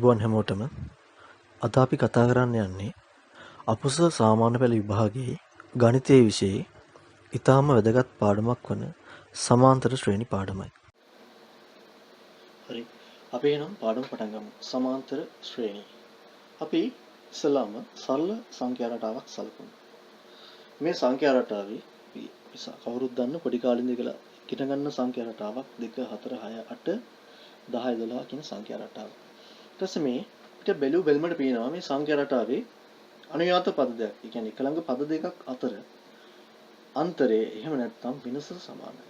තෙරුවන් හැමෝටම අද අපි කතා කරන්න යන්නේ අපුසල් සාමාන්‍ය පෙළ විභාගයේ ගණිතයේ විෂයේ ඉතාම වැදගත් පාඩමක් වන සමාන්තර ශ්‍රේණි පාඩමයි. හරි. අපි එහෙනම් පාඩම පටන් ගමු. සමාන්තර ශ්‍රේණි. අපි ඉස්සෙල්ලාම සරල සංඛ්‍යා රටාවක් සලකමු. මේ සංඛ්‍යා රටාවේ කවුරුත් දන්න පොඩි කාලේ ඉඳලා ඉගෙන ගන්න සංඛ්‍යා රටාවක් 2 4 6 8 10 12 කියන සංඛ්‍යා රටාව. ඊට පස්සේ මේ පිට බැලුමට පේනවා මේ සංඛ්‍යා රටාවේ අනුයාත පද දෙකක්. ඒ කියන්නේ එක ළඟ පද දෙකක් අතර අන්තරය එහෙම නැත්නම් වෙනස සමානයි.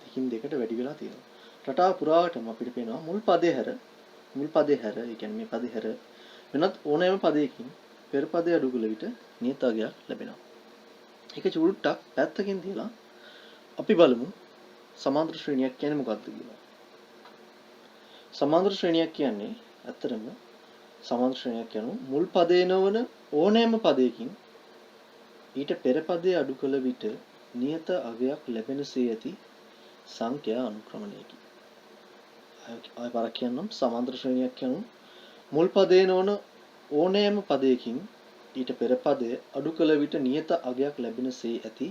දෙකින් දෙකට වැඩි වෙලා තියෙනවා. රටාව පුරාවටම අපිට පේනවා මුල් පදේ හැර ඒ කියන්නේ මේ පදේ හැර වෙනත් ඕනෑම පදයකින් පෙර පදේ අඩු කළ විට නියතාවයක් ලැබෙනවා. ඒක චුට්ටක් පැත්තකින් තියලා අපි බලමු සමාන්තර ශ්‍රේණියක් කියන්නේ මොකක්ද කියලා. සමාන්තර ශ්‍රේණියක් කියන්නේ ඇත්තටම සමාන්තර ශ්‍රේණියක් කියන්නේ මුල් පදේ නොවන ඕනෑම පදයකින් ඊට පෙර පදේ අඩු කළ විට නියත අගයක් ලැබෙනසේ ඇති සංඛ්‍යා අනුක්‍රමණයකි. ආය පාරක් කියන්නම් සමාන්තර ශ්‍රේණියක් කියන්නේ මුල් පදේ නොවන ඕනෑම පදයකින් ඊට පෙර පදය අඩු කළ විට නියත අගයක් ලැබෙනසේ ඇති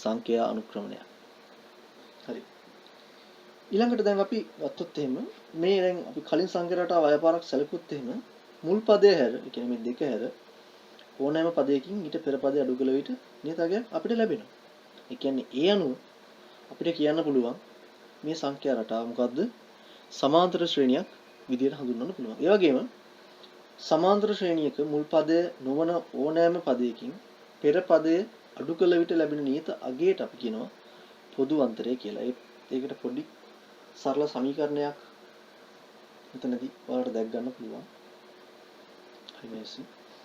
සංඛ්‍යා අනුක්‍රමණයක්. හරි. ඊළඟට දැන් අපි ගත්තොත් එහෙම මේ දැන් අපි කලින් සංඛ්‍යා රටාව අයපාරක් සැලකුවොත් එහෙම මුල් පදයේ හැර ඒ කියන්නේ මේ දෙක හැර ඕනෑම පදයකින් ඊට පෙර පදය අඩු කළ විට නියතගයක් අපිට ලැබෙනවා. ඒ කියන්නේ ඒ අනුව අපිට කියන්න පුළුවන් මේ සංඛ්‍යා රටාව මොකද්ද? සමාන්තර ශ්‍රේණියක් විදියට හඳුන්වන්න පුළුවන්. ඒ වගේම සමාන්තර ශ්‍රේණියක මුල් පදය නොවන ඕනෑම පදයකින් පෙර පදය අඩු කළ විට ලැබෙන නියත අගයට අපි කියනවා පොදු අන්තරය කියලා. ඒකට පොඩි සරල සමීකරණයක් මෙතනදී ඔයාලට දැක් ගන්න පුළුවන්. හරි මේසි.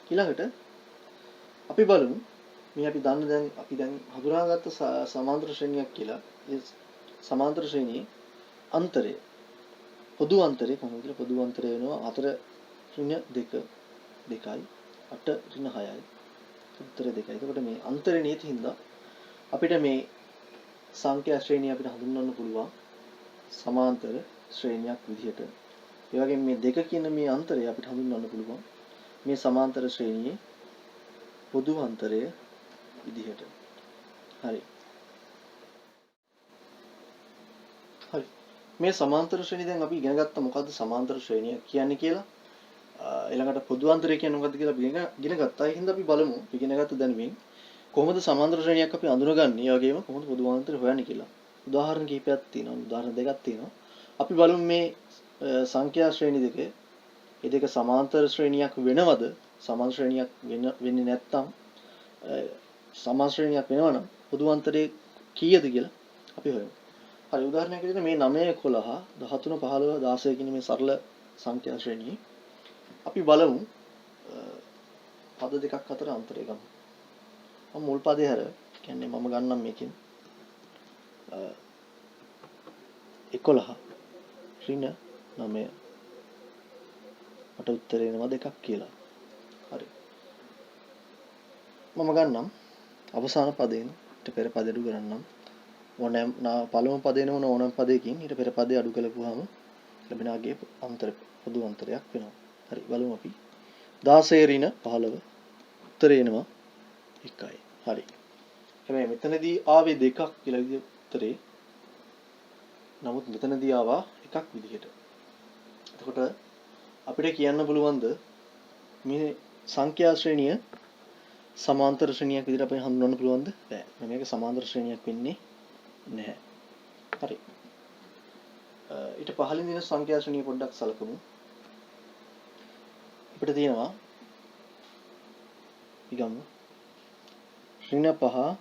ඊළඟට අපි බලමු මේ අපි දැන් හඳුනාගත්ත සමාන්තර ශ්‍රේණියක් කියලා. ඒ සමාන්තර ශ්‍රේණියේ අන්තරය පොදු අන්තරය කොහොමද? පොදු අන්තරය වෙනවා 4 2 8 6යි. උත්තරය 2යි. එතකොට මේ අන්තරේ නියත හින්දා අපිට මේ සංඛ්‍යා ශ්‍රේණිය අපිට හඳුන්වන්න පුළුවන් සමාන්තර ශ්‍රේණියක් විදිහට. ඒ වගේම මේ 2 කියන මේ අන්තරය අපිට හඳුන්වන්න පුළුවන් මේ සමාන්තර ශ්‍රේණියේ පොදු අන්තරය විදිහට. හරි. මේ සමාන්තර ශ්‍රේණිය දැන් අපි ඉගෙන ගත්ත මොකද්ද සමාන්තර ශ්‍රේණිය කියන්නේ කියලා. ඊළඟට පොදු අන්තරය කියන්නේ මොකද්ද කියලා අපි ඉගෙන ගත්තා. ඒ හින්දා අපි බලමු ඉගෙන ගත්ත දැනුමින් කොහොමද සමාන්තර ශ්‍රේණියක් අපි අඳුනගන්නේ. ඒ වගේම කොහොමද පොදු අන්තරය හොයන්නේ කියලා. උදාහරණ කිහිපයක් තියෙනවා. උදාහරණ දෙකක් තියෙනවා. අපි බලමු මේ සංඛ්‍යා ශ්‍රේණි දෙකේ මේ දෙක සමාන්තර ශ්‍රේණියක් වෙනවද? සමාන ශ්‍රේණියක් වෙන්නේ නැත්නම් සමාන ශ්‍රේණියක් වෙනවනම් පොදු අන්තරය කීයද කියලා අපි හොයමු. හරි උදාහරණයක් විදිහට මේ 9 11 13 15 16 කියන මේ සරල සංඛ්‍යා ශ්‍රේණියේ අපි බලමු පද දෙකක් අතර අන්තරය ගමු. මම මුල් පදේ හැර කියන්නේ මම ගන්නම් මේකෙන් 11 ඍණ 9 මට උත්තරේ එනවා 2ක් කියලා. හරි. මම ගන්නම් අවසාන පදයෙන් ඊට පෙර පද අඩු කරන්නම්. ඕනෑම පළමු පදේ නෝන ඕනෑම පදයකින් ඊට පෙර පදේ අඩු කළපුවාම ලැබෙන අගයේ අන්තර පොදු අන්තරයක් වෙනවා. හරි බලමු අපි 16 ඍණ 15 උත්තරේ එනවා 1යි. හරි. හැබැයි මෙතනදී ආවේ 2ක් කියලා විදිහ උත්තරේ. නමුත් මෙතනදී ආවා 1ක් විදිහට. එතකොට අපිට කියන්න පුළුවන්ද මේ සංඛ්‍යා ශ්‍රේණිය සමාන්තර ශ්‍රේණියක් විදිහට අපිට හඳුන්වන්න පුළුවන්ද? බෑ. මේක සමාන්තර ශ්‍රේණියක් වෙන්නේ නැහැ. හරි. ඊට පහළින් දින සංඛ්‍යා ශ්‍රේණිය පොඩ්ඩක් සලකමු. අපිට තියෙනවා ඊගමු ඍණ 5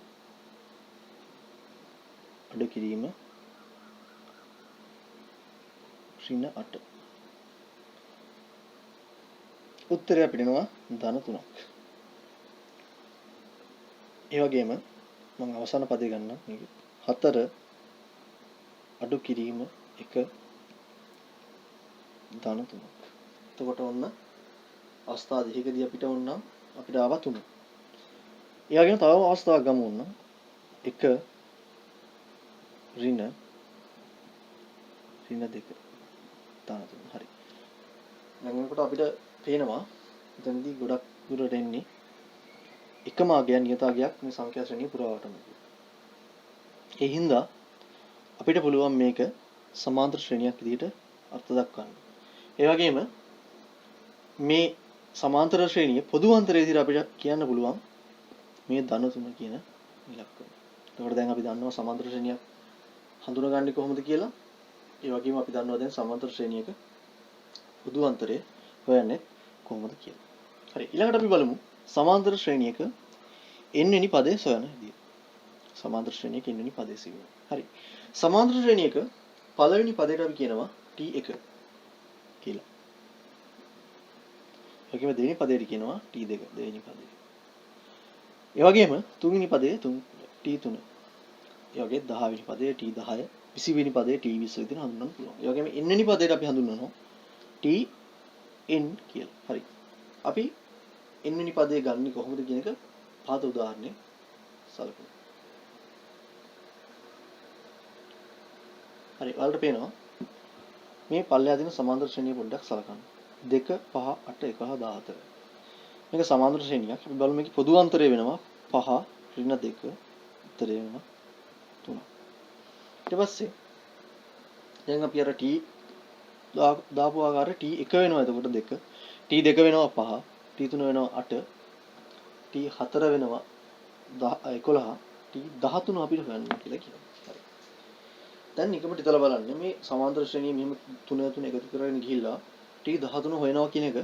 අඩු කිරීම ඍණ 8. උත්තරය අපිට එනවා ධන 3ක්. ඒ වගේම මම අවසාන පදේ ගන්නම් මේක 4 අඩු කිරීම 1 ධන 3ක්. එතකොට ඔන්න අවස්ථා දෙකකදී අපිට ආවා 3. ඒ වගේම තව අවස්ථාවක් ගමු ඔන්න 1 ඍණ 2 ධන 3. හරි. දැන් එතකොට අපිට පේනවා එතනදී ගොඩක් දුරට එන්නේ එකම අගයක් නියත අගයක් මේ සංඛ්‍යා ශ්‍රේණිය පුරාවටම. ඒ හින්දා අපිට පුළුවන් මේක සමාන්තර ශ්‍රේණියක් විදිහට අර්ථ දක්වන්න. ඒ වගේම මේ සමාන්තර ශ්‍රේණිය පොදු අන්තරය විදිහට අපිට කියන්න පුළුවන් මේ ධන 3 කියන ඉලක්කය. එතකොට දැන් අපි දන්නවා සමාන්තර ශ්‍රේණියක් හඳුනගන්නේ කොහොමද කියලා. ඒ වගේම අපි දන්නවා දැන් සමාන්තර ශ්‍රේණියක පොදු අන්තරය හොයන්නේ කොහොමද කියලා. හරි ඊළඟට අපි බලමු සමාන්තර ශ්‍රේණියක n වෙනි පදයේ සොයන විදිය. සමාන්තර ශ්‍රේණියක n වෙනි පදයේ සොයන. හරි. සමාන්තර ශ්‍රේණියක පළවෙනි පදයට අපි කියනවා t1 කියලා. ඒ වගේම දෙවෙනි පදයට කියනවා t2 දෙවෙනි පදය. ඒ වගේම තුන්වෙනි පදයේ t3. ඒ වගේ 10 වෙනි පදයේ t10, 20 වෙනි පදයේ t20 විදිහට හඳුන්වන්න පුළුවන්. ඒ වගේම n වෙනි පදයට අපි හඳුන්වනවා tn කියලා. හරි. අපි n වෙනි පදේ ගන්නේ කොහොමද කියන එක පාද උදාහරණයක් සලකමු. හරි ඔයාලට පේනවා මේ පල්ලෙහා දෙන සමාන්තර ශ්‍රේණිය පොඩ්ඩක් සලකන්න. 2 5 8 11 14. මේක සමාන්තර ශ්‍රේණියක්. අපි බලමු මේකේ පොදු අන්තරය වෙනවා 5 ඍණ 2 උත්තරය වෙනවා 3. ඊට පස්සේ දැන් අපි අර t දාපු ආකාරය t1 වෙනවා එතකොට 2 t2 වෙනවා 5 t3 වෙනවා 8 t4 වෙනවා 11 t13 අපිට හොයන්න කියලා කියනවා. හරි. දැන් නිකමට හිතලා බලන්න මේ සමාන්තර ශ්‍රේණිය මෙහෙම 3 3 එකතු කරගෙන ගිහිල්ලා t13 හොයනවා කියන එක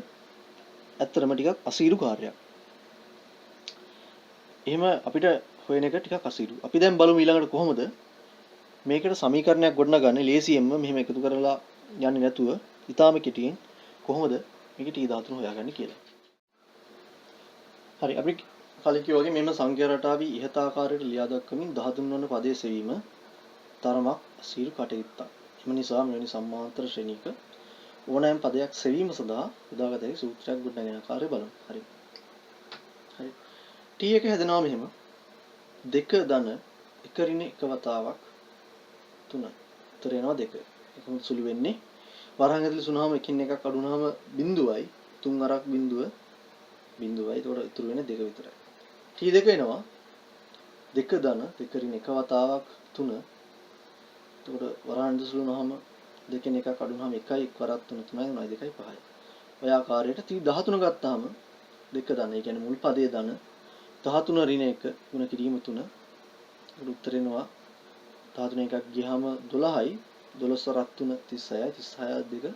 ඇත්තටම ටිකක් අසීරු කාර්යයක්. එහෙම අපිට හොයන එක ටිකක් අසීරු. අපි දැන් බලමු ඊළඟට කොහොමද මේකට සමීකරණයක් ගොඩනගන්නේ ලේසියෙන්ම මෙහෙම එකතු කරලා යන්නේ නැතුව ඊටාම කෙටියෙන් කොහොමද මේක t13 හොයාගන්නේ කියලා. හරි අපි කලින් කිව්වා වගේ මෙන්න සංඛ්‍යා රටාවේ ඉහත ආකාරයට ලියා දක්වමින් 13 වන පදයේ සෙවීම තරමක් අසීරු කටයුත්තක්. එම නිසා මෙවැනි සමාන්තර ශ්‍රේණියක ඕනෑම පදයක් සෙවීම සඳහා යොදාගත හැකි සූත්‍රයක් ගොඩනගෙන ආකාරය බලමු. හරි. හරි. t1 හැදෙනවා මෙහෙම 2 ධන 1 ඍණ 1 වතාවක් 3. උත්තර එනවා 2. ඒකම සුළු වෙන්නේ වරහන් ඇතුලේ සුණාම එකින් එකක් අඩු වුණාම බිඳුවයි 3 අරක් බිඳුවයි. ඒතකොට ඉතුරු වෙන්නේ 2 විතරයි. t2 එනවා 2 ධන 2 ඍණ 1 වතාවක් 3. එතකොට වරහන් ඇතුලේ සුළුනහම දෙකෙන් එකක් අඩු වුණාම 1යි 1 වරක් 3 3යි 9 2යි 5යි. ඔය ආකාරයට t13 ගත්තාම 2 ධන ඒ කියන්නේ මුල් පදයේ ධන 13 ඍණ 1 ගුණ කිරීම 3. ඒකට උත්තර එනවා 13 එකක් ගියාම 12යි 12 වරක් 3 36යි 36 2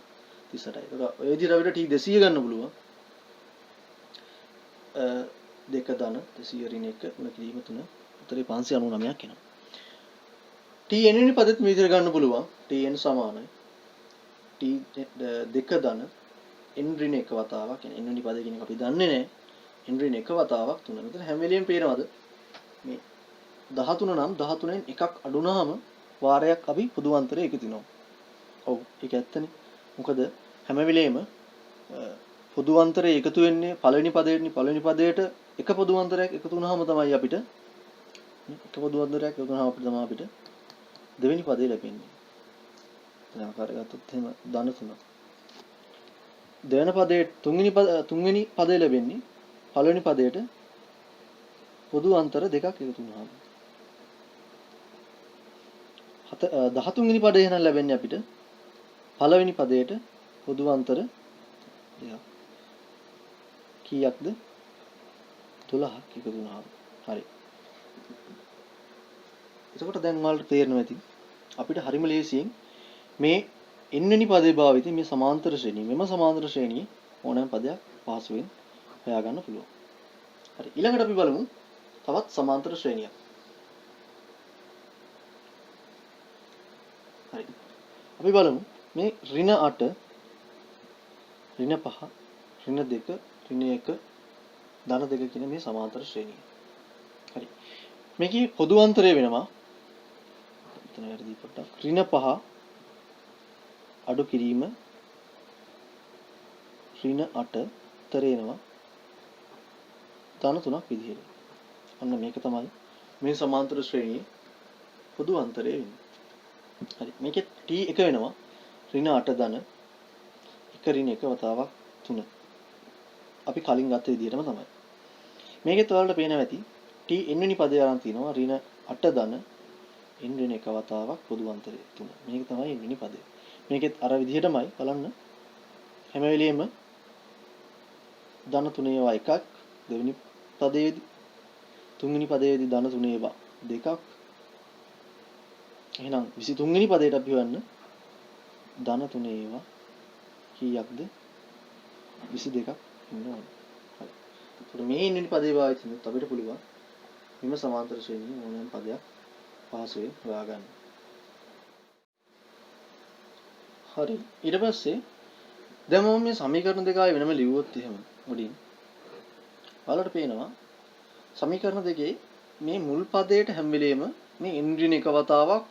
38යි. ඒක ඔය විදිහට අපිට t200 ගන්න පුළුවන්. 2 ධන 200 ඍණ 1 ගුණ කිරීම 3. උත්තරේ 599ක් එනවා. tn වෙනි පදෙත් මේ විදිහට ගන්න පුළුවන්. tn සමානයි t2 ධන n ඍණ 1 වතාවක් කියන්නේ n වෙනි පදේ කියන එක අපි දන්නේ නැහැ. n ඍණ 1 වතාවක් 3. මෙතන හැම වෙලෙම පේනවද මේ 13 නම් 13න් එකක් අඩු වුණාම වාරයක් අපි පොදු අන්තරය එකතු වෙනවා. ඔව් ඒක ඇත්තනේ. මොකද හැම වෙලෙම පොදු අන්තරය එකතු වෙන්නේ පළවෙනි පදයට එක පොදු අන්තරයක් එකතු වුණාම තමයි අපිට එක පොදු අන්තරයක් එකතු වුණාම අපිට දෙවෙනි පදේ ලැබෙන්නේ. දැන් ආකාරය ගත්තොත් එහෙම ධන 3. දෙවෙනි පදයේ තුන්වෙනි පදේ ලැබෙන්නේ පළවෙනි පදයට පොදු අන්තර දෙකක් එකතු වුණාම. 13 වෙනි පදේ එහෙනම් ලැබෙන්නේ අපිට පළවෙනි පදයට පොදු අන්තර දෙකක්. කීයක්ද? 12ක් එකතු වුණාම. හරි. එතකොට දැන් ඔයාලට තේරෙනවා ඇති අපිට හරිම ලේසියෙන් මේ n වෙනි පදේ භාවිතයෙන් මේ සමාන්තර ශ්‍රේණිය මෙම සමාන්තර ශ්‍රේණියේ ඕනෑම පදයක් පහසුවෙන් හොයාගන්න පුළුවන්. හරි. ඊළඟට අපි බලමු තවත් සමාන්තර ශ්‍රේණියක්. හරි. අපි බලමු මේ ඍණ 8 ඍණ 5 ඍණ 2 ඍණ 1 ධන 2 කියන මේ සමාන්තර ශ්‍රේණිය. හරි. මේකේ පොදු අන්තරය වෙනවා මෙතන වැරදි පොඩ්ඩක් ඍණ 5 අඩු කිරීම ඍණ 8 තරේනවා ධන 3ක් විදිහට. අන්න මේක තමයි මේ සමාන්තර ශ්‍රේණියේ පොදු අන්තරය වෙන්නේ. හරි. මේකේ t1 වෙනවා ඍණ 8 ධන එක ඍණ එක වතාවක් 3. අපි කලින් ගත්ත විදිහටම තමයි. මේකෙත් ඔයාලට පේනවා ඇති t n වෙනි පදේ අරන් තිනවා ඍණ 8 ධන n ඍණ එක වතාවක් පොදු අන්තරය 3. මේක තමයි n වෙනි පදේ. මේකෙත් අර විදිහටමයි බලන්න හැම වෙලෙම ධන 3 ඒවා එකක් දෙවෙනි පදයේදී තුන්වෙනි පදයේදී ධන 3 ඒවා දෙකක්. එහෙනම් 23 වෙනි පදයට අපි හොයන්න ධන 3 ඒවා කීයක්ද 22ක් ඉන්න ඕනේ. හරි. ඒතර මේ n වෙනි පදේ භාවිත කරනත් අපිට පුළුවන් මෙම සමාන්තර ශ්‍රේණියේ ඕනෑම පදයක් පහසුවෙන් හොයාගන්න. හරි. ඊට පස්සේ දැන් මම මේ සමීකරණ දෙක ආයෙ වෙනම ලිව්වොත් එහෙම මුලින් ඔයාලට පේනවා සමීකරණ දෙකේ මේ මුල් පදයට හැම වෙලෙම මේ n ඍණ එක වතාවක්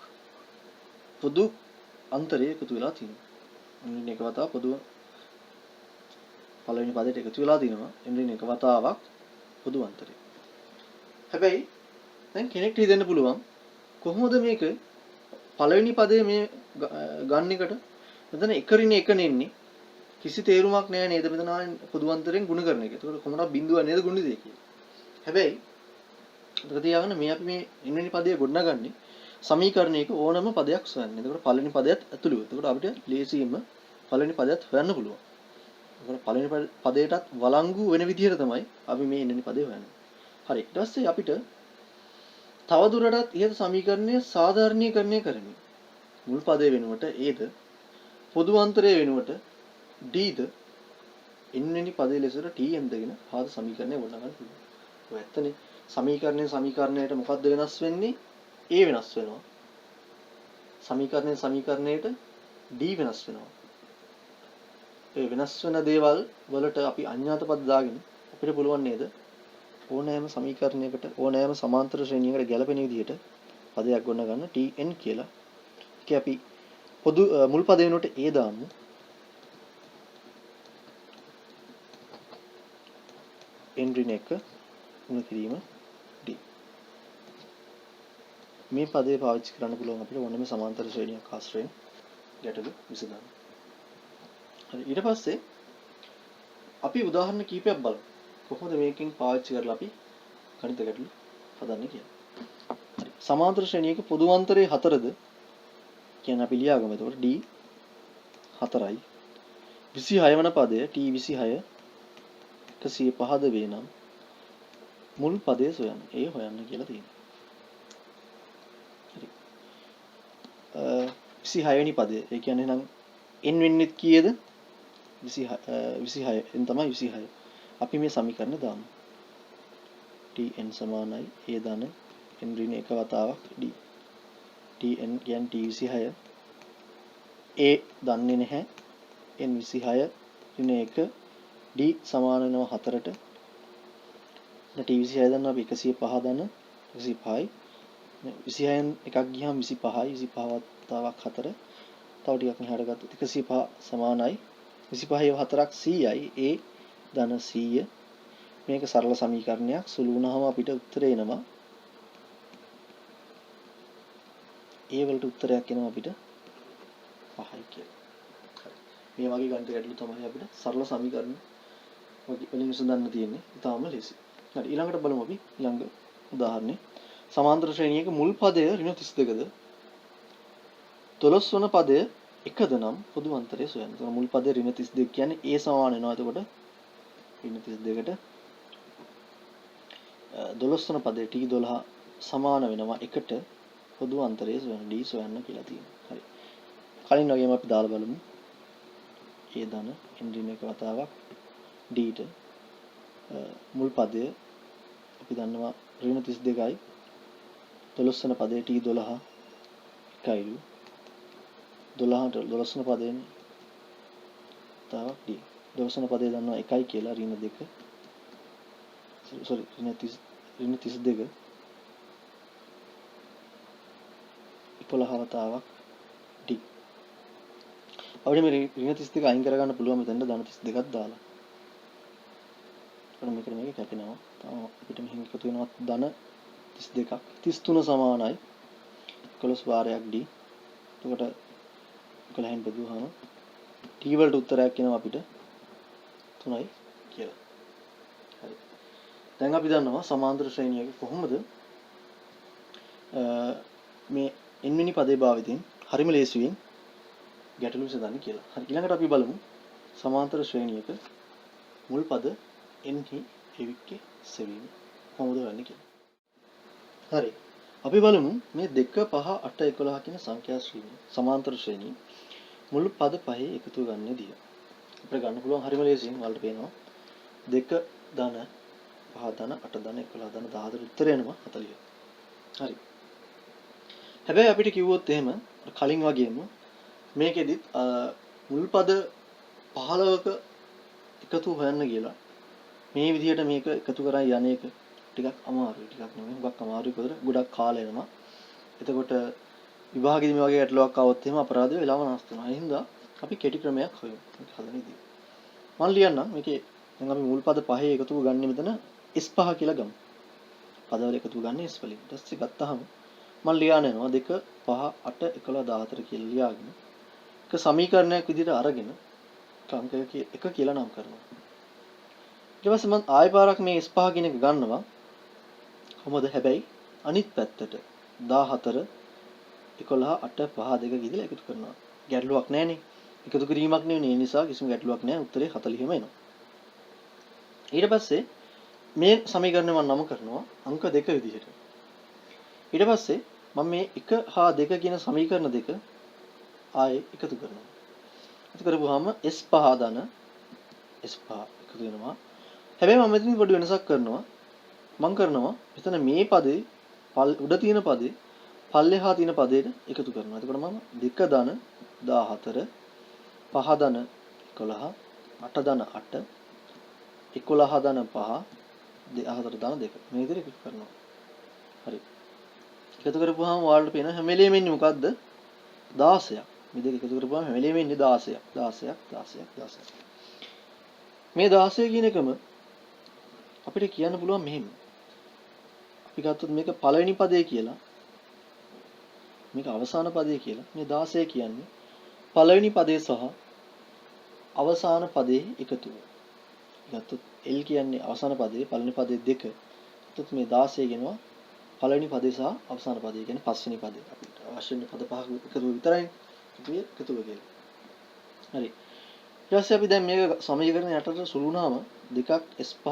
පොදු අන්තරය එකතු වෙලා තියෙනවා. n ඍණ එක වතාවක් පොදු පළවෙනි පදයට එකතු වෙලා තිනවා n ඍණ එක වතාවක් පොදු අන්තරය. හැබැයි දැන් කෙනෙක්ට හිතෙන්න පුළුවන් කොහොමද මේක පළවෙනි පදයේ මේ ගන්න එකට මෙතන එක ඍණ එක නෙන්නේ කිසි තේරුමක් නැහැ නේද මෙතන පොදු අන්තරයෙන් ගුණ කරන එක. ඒකට කොහොමද බිඳුව නේද ගුණ දෙය කියලා. හැබැයි ඒක තියාගන්න මේ අපි මේ n වෙනි පදයේ ගොඩනගන්නේ සමීකරණයක ඕනම පදයක් සොයන්න. එතකොට පළවෙනි පදයට ඇතුළුව. එතකොට අපිට ලේසියෙන්ම පළවෙනි පදයට හොයන්න පුළුවන්. එතකොට පළවෙනි පදයටත් වළංගු වෙන විදිහට තමයි අපි මේ n වෙනි පදේ හොයන්නේ. හරි. ඊට පස්සේ අපිට තව දුරටත් ඉහත සමීකරණය සාධාරණීකරණය කරමින් මුල් පදේ වෙනුවට a ද පොදු අන්තරය වෙනුවට d ද n වෙනි පදයේ ලෙසට tn දගෙන ආද සමීකරණය ගොඩනගන්න පුළුවන්. ඔය ඇත්තනේ සමීකරණයට මොකද්ද වෙනස් වෙන්නේ? a වෙනස් වෙනවා. සමීකරණයට d වෙනස් වෙනවා. ඒ වෙනස් වෙන දේවල් වලට අපි අඥාත පද දාගෙන අපිට පුළුවන් නේද ඕනෑම සමීකරණයකට ඕනෑම සමාන්තර ශ්‍රේණියකට ගැලපෙන විදිහට පදයක් ගොඩනගන්න tn කියලා. ඒක අපි පොදු මුල් පද වෙනුවට a දාමු. n ඍණ 1 ගුණ කිරීම d. මේ පදේ පාවිච්චි කරන්න පුළුවන් අපිට ඕනෑම සමාන්තර ශ්‍රේණියක් ආශ්‍රයෙන් ගැටලු විසඳන්න. හරි. ඊට පස්සේ අපි උදාහරණ කීපයක් බලමු. කොහොමද මේකෙන් පාවිච්චි කරලා අපි ගණිත ගැටලු හදන්නේ කියලා. හරි. සමාන්තර ශ්‍රේණියක පොදු අන්තරය 4ද කියන්නේ අපි ලියාගමු. එතකොට d 4යි. 26 වන පදය t 26 105ද වේ නම් මුල් පදයේ සොයන්න. ඒ හොයන්න කියලා තියෙනවා. හරි. 26 වෙනි පදය. ඒ කියන්නේ නම් n වෙන්නේ කීයද? 26 එන් තමයි 26. අපි මේ සමීකරණ දාමු. tn සමානයි a ධන n ඍණ 1 වතාවක් d. tn කියන්නේ t 26 a දන්නේ නැහැ. n 26 ඍණ 1 d සමාන වෙනවා 4ට. t 26 දන්නවා අපි 105 දන්න 105යි. 26න් එකක් ගියාම 25යි. 25 වතාවක් 4. තව ටිකක් මෙහාට ගත්තොත් 105 සමානයි 25 4ක් 100යි. a ධන 100. මේක සරල සමීකරණයක්. සුළු වුණාම අපිට උත්තරය එනවා. a වලට උත්තරයක් එනවා අපිට 5යි කියලා. හරි. මේ වගේ ගණිත ගැටලු තමයි අපිට සරල සමීකරණ වලින් විසඳන්න තියෙන්නේ. ඊටාම ලේසි. හරි. ඊළඟට බලමු අපි ඊළඟ උදාහරණය. සමාන්තර ශ්‍රේණියක මුල් පදය ඍණ 32ද 12 වන පදය එකද නම් පොදු අන්තරය සොයන්න. එතකොට මුල් පදේ ඍණ 32 කියන්නේ a සමාන වෙනවා. එතකොට ඍණ 32ට 12 වන පදේ t12 සමාන වෙනවා 1ට පොදු අන්තරය සොයන්න d සොයන්න කියලා තියෙනවා. හරි. කලින් වගේම අපි දාලා බලමු. a ධන n ඍණ 1 වතාවක් d ට මුල් පදය අපි දන්නවා ඍණ 32යි 12 වන පදේ t12 1යිලු 12ට 12 වන පදයෙන් තාවක් d 12 වන පදේ දන්නවා 1යි කියලා ඍණ 2 ඍණ 32 11 වතාවක් d අපිට මේ ඍණ 32 අයින් කරගන්න පුළුවන් මෙතනට ධන 32ක් දාලා. අපිට මේක කැපෙනවා. තාම අපිට මෙහෙන් එකතු වෙනවා ධන 32ක් 33 සමානයි 11 වාරයක් d. එතකොට 11න් බෙදුවාම t p වලට උත්තරයක් එනවා අපිට 3යි කියලා. හරි. දැන් අපි දන්නවා සමාන්තර ශ්‍රේණියක කොහොමද මේ n වෙනි පදේ භාවිතයෙන් හරිම ලේසියෙන් ගැටලු විසඳන්නේ කියලා. හරි. ඊළඟට අපි බලමු සමාන්තර ශ්‍රේණියක මුල් පද n හි එවික්කේ සෙවීම කොහොමද වෙන්නේ කියලා. හරි. අපි බලමු මේ 2 5 8 11 කියන සංඛ්‍යා ශ්‍රේණිය සමාන්තර ශ්‍රේණිය මුළු පද පහේ එකතු ගන්නදී අපිට ගන්න පුළුවන් හරිම ලේසියෙන් වලට පේනවා 2 ධන 5 ධන 8 ධන 11 ධන 14 උත්තර එනවා 40. හරි. හැබැයි අපිට කිව්වොත් එහෙම කලින් වගේම මේකෙදිත් මුල් පද 15ක එකතු හොයන්න කියලා මේ විදිහට මේක එකතු කරා යන්නේ එක ටිකක් අමාරුයි. ටිකක් නෙමෙයි හුඟක් අමාරුයි. ගොඩක් කාලය යනවා. එතකොට විභාගෙදි මේ වගේ ගැටලුවක් ආවොත් එහෙම අපරාධ වෙලාව නষ্ট වෙනවා. ඒ හින්දා අපි කෙටි ක්‍රමයක් හොයමු. මේක හදන ඉතින්. මම ලියන්නම් මේකේ දැන් අපි මුල් පද පහේ එකතු ගන්න මෙතන S5 කියලා ගමු. පදවල එකතු ගන්න S වලින්. ඊට පස්සේ ගත්තාම මම ලියාන යනවා 2 5 8 11 14 කියලා ලියාගෙන එක සමීකරණයක් විදිහට අරගෙන අංක එක කියලා නම් කරනවා. ඊට පස්සේ මම ආයෙ පාරක් මේ S5 කියන එක ගන්නවා. කොහොමද හැබැයි අනිත් පැත්තට 14 11 8 5 2 කියලා එකතු කරනවා. ගැටලුවක් නැහැනේ. එකතු කිරීමක් නෙවෙයි. ඒ නිසා කිසිම ගැටලුවක් නැහැ. උත්තරේ 40ම එනවා. ඊට පස්සේ මේ සමීකරණය මම නම් කරනවා අංක 2 විදිහට. ඊට පස්සේ මම මේ 1 හා 2 කියන සමීකරණ දෙක ආයෙ එකතු කරනවා. එකතු කරපුවාම S5 ධන S5 එකතු වෙනවා. හැබැයි මම මෙතන පොඩි වෙනසක් කරනවා. මම කරනවා මෙතන මේ පදේ උඩ තියෙන පදේ පල්ලෙහා තියෙන පදේට එකතු කරනවා. එතකොට මම 2 ධන 14 5 ධන 11 8 ධන 8 11 ධන 5 14 ධන 2 මේ විදිහට එකතු කරනවා. හරි. එකතු කරපුවාම ඔයාලට පේන හැම වෙලේම ඉන්නේ මොකද්ද? 16ක්. මේ දෙක එකතු කරපුවාම හැම වෙලේම ඉන්නේ 16ක්. 16ක්. මේ 16 කියන එකම අපිට කියන්න පුළුවන් මෙහෙම. අපි ගත්තොත් මේක පළවෙනි පදේ කියලා. මේක අවසාන පදේ කියලා. මේ 16 කියන්නේ පළවෙනි පදේ සහ අවසාන පදේ එකතුව. ගත්තොත් L කියන්නේ අවසාන පදේ පළවෙනි පදේ දෙක. එතකොට මේ 16 කියනවා පළවෙනි පදේ සහ අවසාන පදේ කියන්නේ පස්වෙනි පදේ. අපිට අවශ්‍ය වෙන පද පහක එකතුව විතරයි. එකතුව කියලා. හරි. ඊට පස්සේ අපි දැන් මේක සමීකරණ යටට සුළු වුණාම දෙකක් S5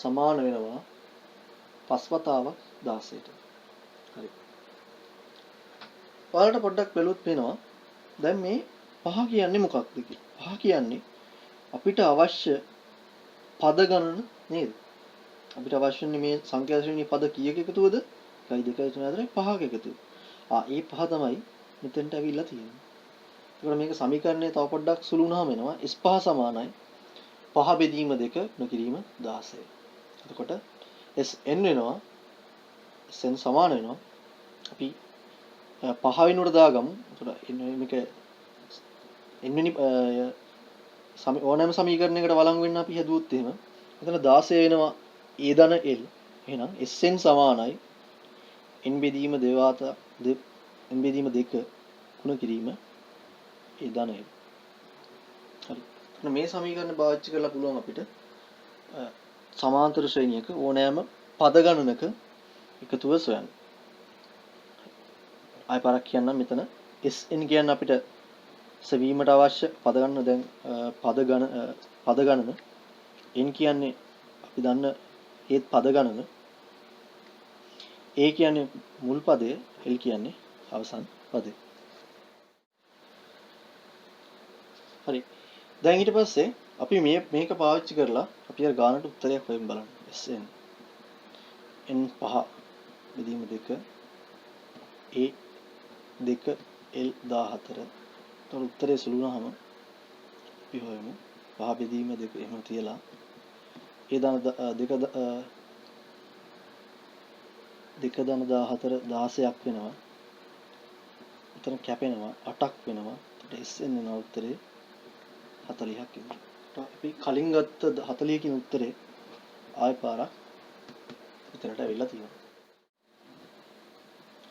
සමාන වෙනවා 5 වතාවක් 16ට. හරි. ඔයාලට පොඩ්ඩක් බැලුවොත් පේනවා දැන් මේ 5 කියන්නේ මොකක්ද කියලා. 5 කියන්නේ අපිට අවශ්‍ය පද ගණන නේද? අපිට අවශ්‍යන්නේ මේ සංඛ්‍යා ශ්‍රේණියේ පද කීයක එකතුවද? 1 2 3 4 5ක එකතුව. ඒ 5 තමයි මෙතෙන්ට අවිල්ලා තියෙන්නේ. ඒකට මේක සමීකරණය තව පොඩ්ඩක් සුළු වුණාම එනවා S5 සමානයි 5 බෙදීම 2 නොකිරීම 16. එතකොට Sn වෙනවා Sn සමාන වෙනවා අපි 5 වෙනුවට දාගමු. එතකොට මේක n වෙනි ඕනෑම සමීකරණයකට වළංගු වෙන්න අපි හදුවොත් එහෙම එතන 16 වෙනවා a ධන l. එහෙනම් Sn සමානයි n බෙදීම 2 n බෙදීම 2 ගුණ කිරීම a ධන l. හරි. මේ සමීකරණ පාවිච්චි කරලා පුළුවන් අපිට සමාන්තර ශ්‍රේණියක ඕනෑම පද ගණනක එකතුව සොයන්න. ආයෙ පාරක් කියන්නම් මෙතන Sn කියන්නේ අපිට සෙවීමට අවශ්‍ය පද ගණන දැන් පද ගණන n කියන්නේ අපි දන්න ඒත් පද ගණන a කියන්නේ මුල් පදය l කියන්නේ අවසන් පදය. හරි. දැන් ඊට පස්සේ අපි මේක පාවිච්චි කරලා අපි අර ගානට උත්තරයක් හොයමු බලන්න. Sn n5 බෙදීම 2 a 2 l 14. එතකොට උත්තරේ සුළු වුණාම අපි හොයමු 5 බෙදීම 2 එහෙම තියලා a ධන 2 ධන 14 16ක් වෙනවා. එතන කැපෙනවා 8ක් වෙනවා. එතකොට Sn වෙනවා උත්තරේ 40ක් විදිහට. අපි කලින් ගත්ත 40 කියන උත්තරේ ආයෙ පාරක් විතරට ඇවිල්ලා තියෙනවා.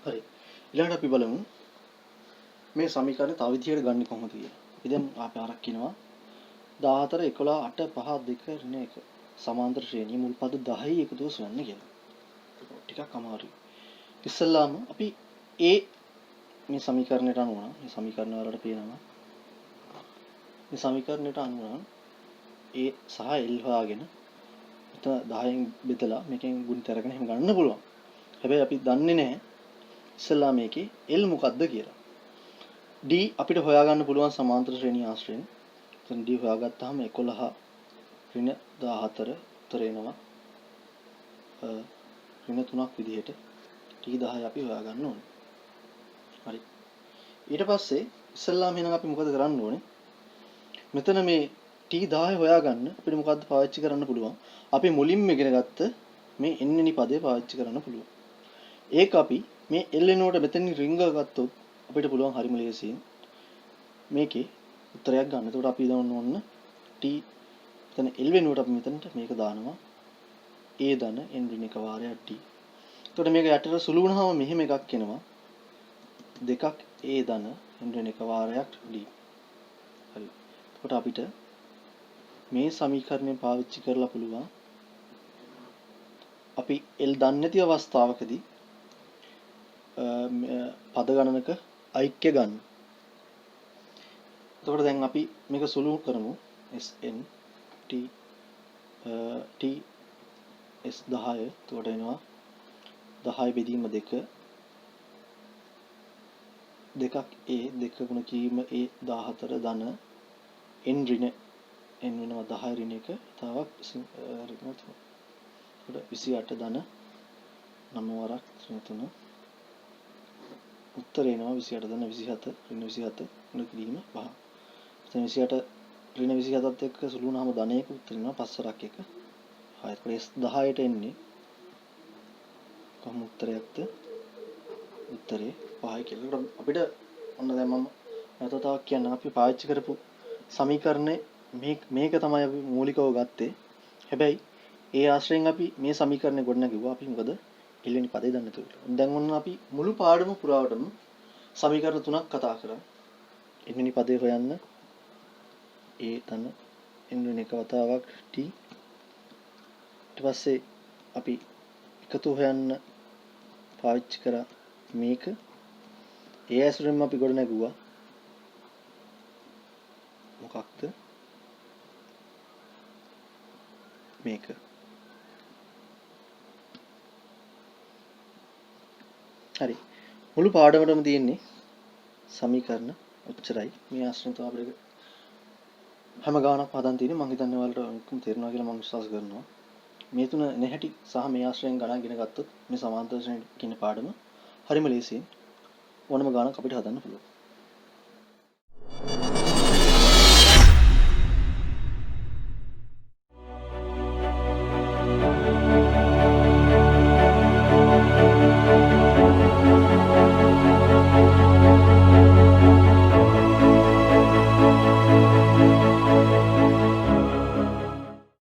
හරි. ඊළඟට අපි බලමු මේ සමීකරණ තව විදිහකට ගන්න කොහොමද කියලා. අපි අපි දැන් අපි අරක් කියනවා 14 11 8 5 2 ඍණ 1 සමාන්තර ශ්‍රේණිය මුල් පද 10 එකතුව සොයන්න කියලා. ටිකක් අමාරුයි. ඉස්සල්ලාම අපි මේ සමීකරණයට අනුව මේ සමීකරණ වලට පේනවා මේ සමීකරණයට අනුව සහ L හොයාගෙන මෙතන 10න් බෙදලා මේකෙන් ගුණිත අරගෙන එහෙම ගන්න පුළුවන්. හැබැයි අපි දන්නේ නැහැ ඉස්සල්ලා මේකේ L මොකක්ද කියලා. D අපිට හොයාගන්න පුළුවන් සමාන්තර ශ්‍රේණිය ආශ්‍රයෙන්. එතන D හොයාගත්තාම 11 ඍණ 14 උත්තර එනවා. ඍණ 3ක් විදිහට T 10 අපි හොයාගන්න ඕනේ. හරි. ඊට පස්සේ ඉස්සල්ලාම එහෙනම් අපි මොකද කරන්න ඕනේ? මෙතන මේ T10 හොයාගන්න අපිට මොකද්ද පාවිච්චි කරන්න පුළුවන්? අපි මුලින්ම ඉගෙන ගත්ත මේ n වෙනි පදේ පාවිච්චි කරන්න පුළුවන්. ඒක අපි මේ l වෙනුවට මෙතනින් රිංග ගත්තොත් අපිට පුළුවන් හරිම ලේසියෙන් මේකේ උත්තරයක් ගන්න. එතකොට අපි දාන්න ඕන T එතන l වෙනුවට අපි මෙතනට මේක දානවා a ධන n ඍණ එක වාරයක් d. එතකොට මේක යටට සුළු වුණාම මෙහෙම එකක් එනවා. 2ක් a ධන n ඍණ එක වාරයක් d. හරි. එතකොට අපිට මේ සමීකරණය පාවිච්චි කරලා පුළුවන් අපි L දන්නේ නැති අවස්ථාවකදී පද ගණනක ඓක්‍ය ගන්න. එතකොට දැන් අපි මේක සුළු කරමු. Sn t t s 10 එතකොට එනවා 10 බෙදීම 2 2ක් a 2 ගුණ කිරීම a 14 ධන n ඍණ n වෙනවා 10 ඍණ 1 තවක් ඍණ 3. එතකොට 28 ධන 9 වරක් ඍණ 3 උත්තරේ එනවා 28 ධන 27 ඍණ 27 ගුණ කිරීම 5. එතන 28 ඍණ 27ත් එක්ක සුළු වුණාම ධනයක උත්තර එනවා 5 වරක් 1. හරි. එතකොට S10ට එන්නේ කොහොම උත්තරයක්ද? උත්තරේ 5යි කියලා. ඒකට අපිට ඔන්න දැන් මම නැවතතාවක් කියන්න අපි පාවිච්චි කරපු සමීකරණේ මේක තමයි අපි මූලිකව ගත්තේ. හැබැයි ඒ ආශ්‍රයෙන් අපි මේ සමීකරණය ගොඩනගුවා. අපි මොකද එල්වෙනි පදේ දන්නේ නැතුවට. දැන් ඔන්න අපි මුළු පාඩම පුරාවටම සමීකරණ තුනක් කතා කරා. එල්වෙනි පදේ හොයන්න a ධන n ඍණ එක වතාවක් t. ඊට පස්සේ අපි එකතු හොයන්න පාවිච්චි කරා මේක. ඒ ඇසුරෙන්ම අපි ගොඩනගුවා මොකක්ද මේක. හරි. මුළු පාඩමටම තියෙන්නේ සමීකරණ ඔච්චරයි. මේ ආශ්‍රයෙන් තමයි අපිට හැම ගානක් හදන් තියෙන්නේ. මම හිතන්නේ ඔයාලට ඔක්කොම තේරෙනවා කියලා මම විශ්වාස කරනවා. මේ තුන නැහැටි සහ මේ ආශ්‍රයෙන් ගණන් ඉගෙන ගත්තොත් මේ සමාන්තර ශ්‍රේණි කියන පාඩම හරිම ලේසියෙන් ඕනම ගානක් අපිට හදන්න පුළුවන්.